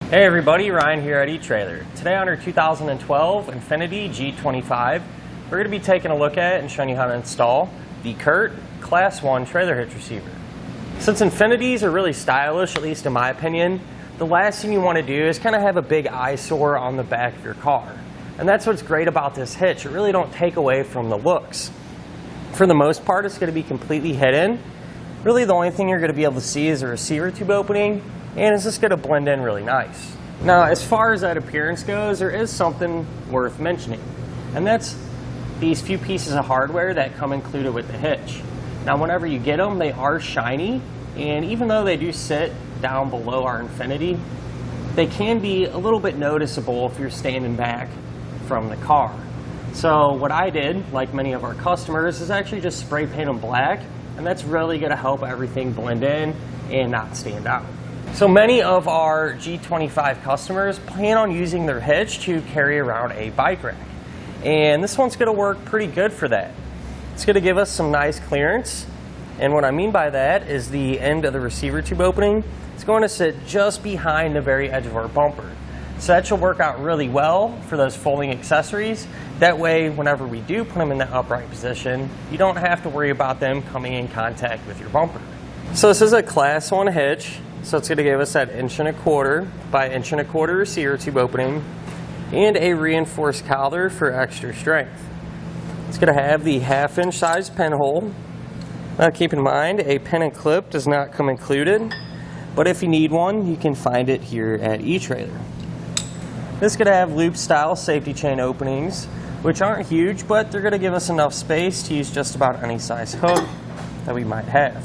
Hey everybody, Ryan here at eTrailer. Today on our 2012 Infiniti G25, we're going to be taking a look at and showing you how to install the CURT Class 1 trailer hitch receiver. Since Infinitis are really stylish, at least in my opinion, the last thing you want to do is kind of have a big eyesore on the back of your car. And that's what's great about this hitch. It really don't take away from the looks. For the most part, it's going to be completely hidden. Really the only thing you're going to be able to see is a receiver tube opening, and it's just going to blend in really nice. Now, as far as that appearance goes, there is something worth mentioning, and that's these few pieces of hardware that come included with the hitch. Now, whenever you get them, they are shiny, and even though they do sit down below our Infiniti, they can be a little bit noticeable if you're standing back from the car. So what I did, like many of our customers, is actually just spray paint them black, and that's really going to help everything blend in and not stand out. So many of our G25 customers plan on using their hitch to carry around a bike rack. And this one's going to work pretty good for that. It's going to give us some nice clearance. And what I mean by that is the end of the receiver tube opening is going to sit just behind the very edge of our bumper. So that should work out really well for those folding accessories. That way, whenever we do put them in the upright position, you don't have to worry about them coming in contact with your bumper. So this is a Class 1 hitch. So it's going to give us that 1¼ inch by 1¼ inch receiver tube opening and a reinforced collar for extra strength. It's going to have the 1/2 inch size pinhole. Now keep in mind, a pin and clip does not come included, but if you need one, you can find it here at eTrailer. This is going to have loop style safety chain openings, which aren't huge, but they're going to give us enough space to use just about any size hook that we might have.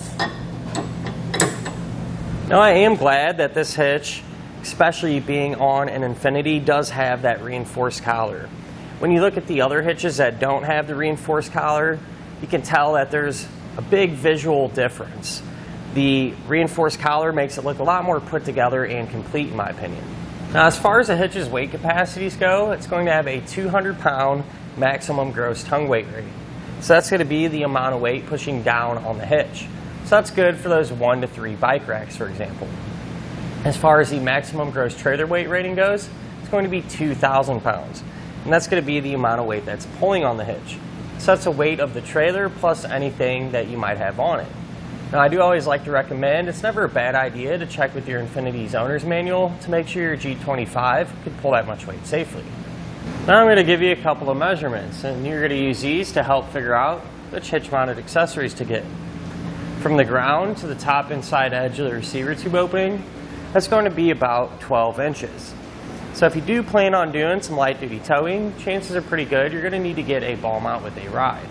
Now, I am glad that this hitch, especially being on an Infiniti, does have that reinforced collar. When you look at the other hitches that don't have the reinforced collar, you can tell that there's a big visual difference. The reinforced collar makes it look a lot more put together and complete, in my opinion. Now, as far as the hitch's weight capacities go, it's going to have a 200-pound maximum gross tongue weight rating. So that's going to be the amount of weight pushing down on the hitch. So that's good for those 1 to 3 bike racks, for example. As far as the maximum gross trailer weight rating goes, it's going to be 2,000 pounds. And that's going to be the amount of weight that's pulling on the hitch. So that's the weight of the trailer plus anything that you might have on it. Now, I do always like to recommend, it's never a bad idea to check with your Infiniti's owner's manual to make sure your G25 could pull that much weight safely. Now I'm going to give you a couple of measurements, and you're going to use these to help figure out which hitch-mounted accessories to get. From the ground to the top inside edge of the receiver tube opening, that's going to be about 12 inches. So if you do plan on doing some light-duty towing, chances are pretty good you're going to need to get a ball mount with a rise.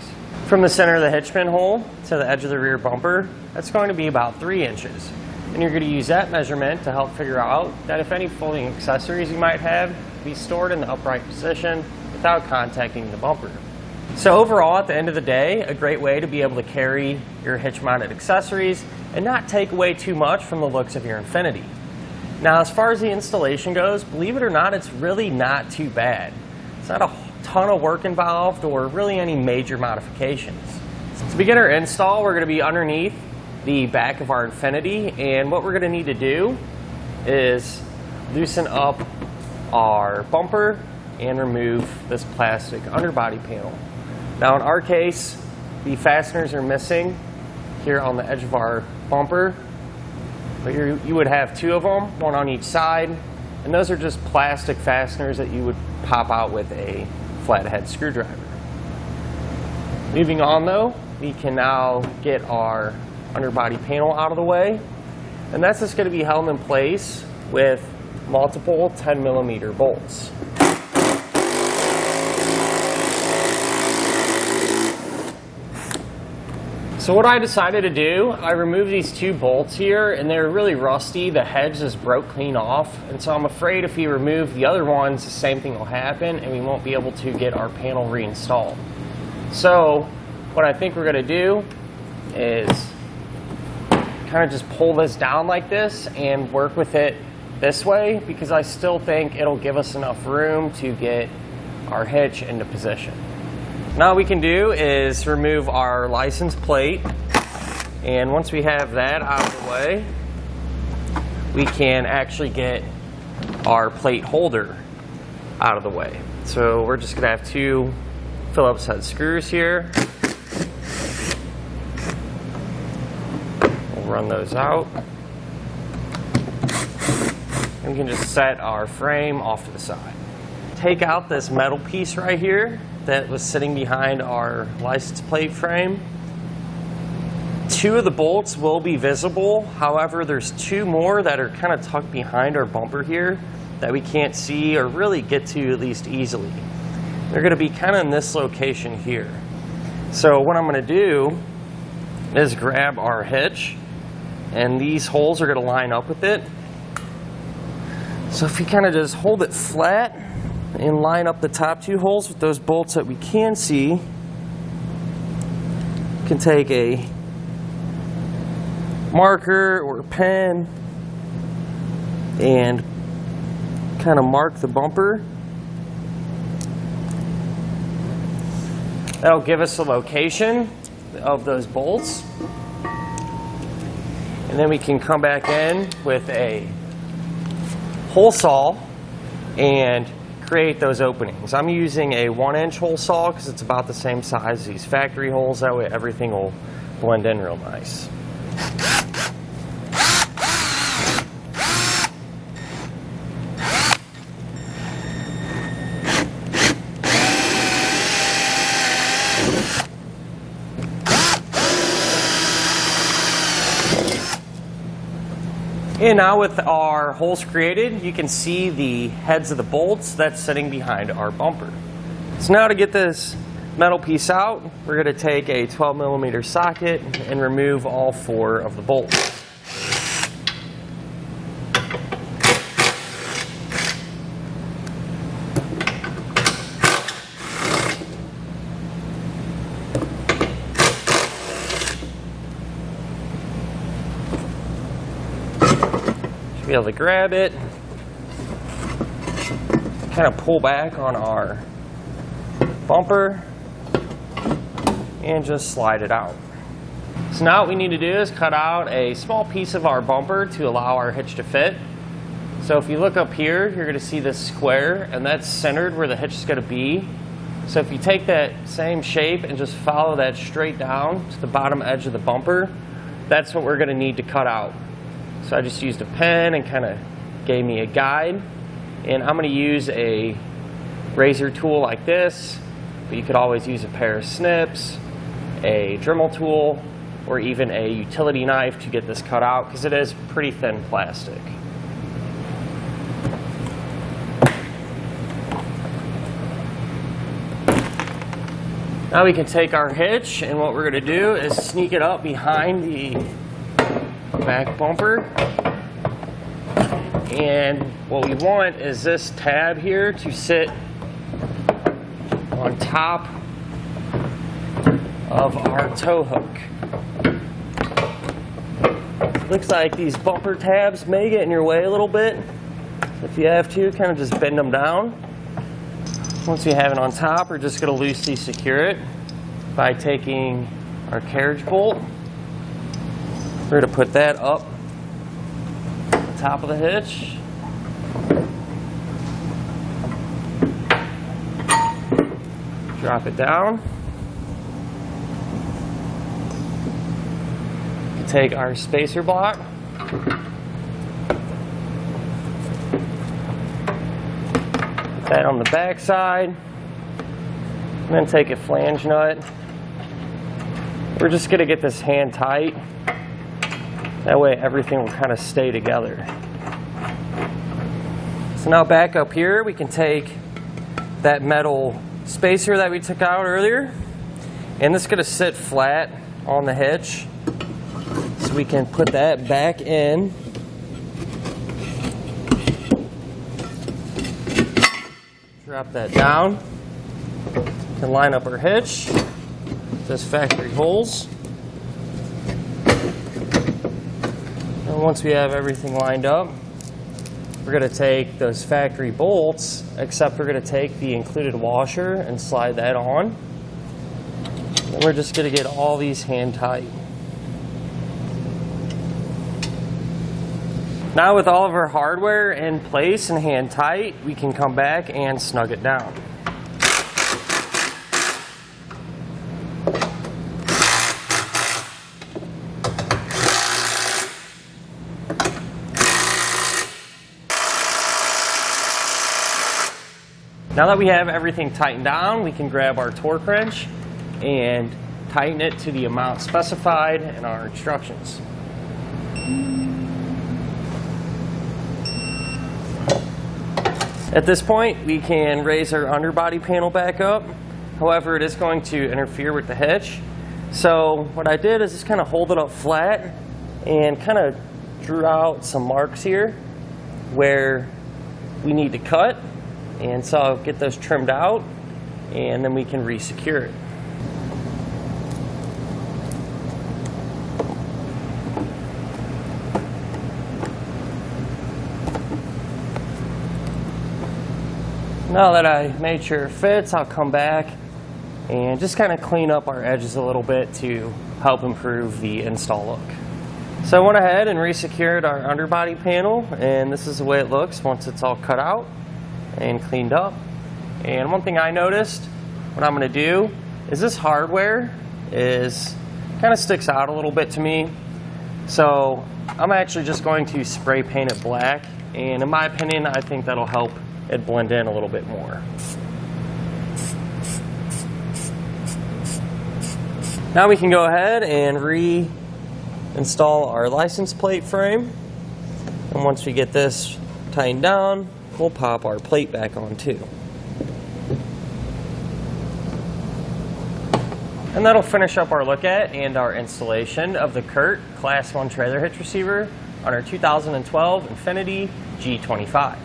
From the center of the hitch pin hole to the edge of the rear bumper, that's going to be about 3 inches. And you're going to use that measurement to help figure out that if any folding accessories you might have be stored in the upright position without contacting the bumper. So overall, at the end of the day, a great way to be able to carry your hitch-mounted accessories and not take away too much from the looks of your Infiniti. Now, as far as the installation goes, believe it or not, it's really not too bad. It's not a ton of work involved or really any major modifications. To begin our install, we're going to be underneath the back of our Infiniti, and what we're going to need to do is loosen up our bumper and remove this plastic underbody panel. Now, in our case, the fasteners are missing here on the edge of our bumper, but you would have 2 of them, 1 on each side, and those are just plastic fasteners that you would pop out with a flathead screwdriver. Moving on though, we can now get our underbody panel out of the way, and that's just going to be held in place with multiple 10mm bolts. So what I decided to do, I removed these 2 bolts here, and they're really rusty. The heads just broke clean off, and so I'm afraid if we remove the other ones, the same thing will happen, and we won't be able to get our panel reinstalled. So what I think we're going to do is kind of just pull this down like this and work with it this way, because I still think it'll give us enough room to get our hitch into position. Now what we can do is remove our license plate, and once we have that out of the way, we can actually get our plate holder out of the way. So we're just going to have 2 Phillips head screws here. We'll run those out. And we can just set our frame off to the side. Take out this metal piece right here that was sitting behind our license plate frame. 2 of the bolts will be visible. However, there's 2 more that are kind of tucked behind our bumper here that we can't see or really get to at least easily. They're going to be kind of in this location here. So what I'm going to do is grab our hitch, and these holes are going to line up with it. So if you kind of just hold it flat and line up the top 2 holes with those bolts that we can see, you can take a marker or a pen and kind of mark the bumper. That'll give us the location of those bolts. And then we can come back in with a hole saw and create those openings. I'm using a 1-inch hole saw because it's about the same size as these factory holes. That way everything will blend in real nice. And now with our holes created, you can see the heads of the bolts that's sitting behind our bumper. So now to get this metal piece out, we're going to take a 12mm socket and remove all 4 of the bolts. Be able to grab it, kind of pull back on our bumper, and just slide it out. So now what we need to do is cut out a small piece of our bumper to allow our hitch to fit. So if you look up here, you're going to see this square, and that's centered where the hitch is going to be. So if you take that same shape and just follow that straight down to the bottom edge of the bumper, that's what we're going to need to cut out. So I just used a pen and kind of gave me a guide. And I'm going to use a razor tool like this, but you could always use a pair of snips, a Dremel tool, or even a utility knife to get this cut out because it is pretty thin plastic. Now we can take our hitch, and what we're going to do is sneak it up behind the back bumper. And what we want is this tab here to sit on top of our tow hook. Looks like these bumper tabs may get in your way a little bit. If you have to, kind of just bend them down. Once we have it on top, we're just going to loosely secure it by taking our carriage bolt. We're going to put that up the top of the hitch. Drop it down. Take our spacer block. Put that on the back side. And then take a flange nut. We're just going to get this hand tight. That way everything will kind of stay together. So now back up here, we can take that metal spacer that we took out earlier, and it's going to sit flat on the hitch. So we can put that back in. Drop that down. And line up our hitch. Those factory holes. And once we have everything lined up, we're going to take those factory bolts, except we're going to take the included washer and slide that on. And we're just going to get all these hand tight. Now with all of our hardware in place and hand tight, we can come back and snug it down. Now that we have everything tightened down, we can grab our torque wrench and tighten it to the amount specified in our instructions. At this point, we can raise our underbody panel back up. However, it is going to interfere with the hitch. So what I did is just kind of hold it up flat and kind of drew out some marks here where we need to cut. And so I'll get those trimmed out, and then we can re-secure it. Now that I made sure it fits, I'll come back and just kind of clean up our edges a little bit to help improve the install look. So I went ahead and re-secured our underbody panel, and this is the way it looks once it's all cut out and cleaned up. And one thing I noticed, what I'm going to do is this hardware kind of sticks out a little bit to me. So I'm actually just going to spray paint it black, and in my opinion, I think that'll help it blend in a little bit more. Now we can go ahead and reinstall our license plate frame. And once we get this tightened down, we'll pop our plate back on too. And that'll finish up our look at and our installation of the CURT Class 1 trailer hitch receiver on our 2012 Infiniti G25.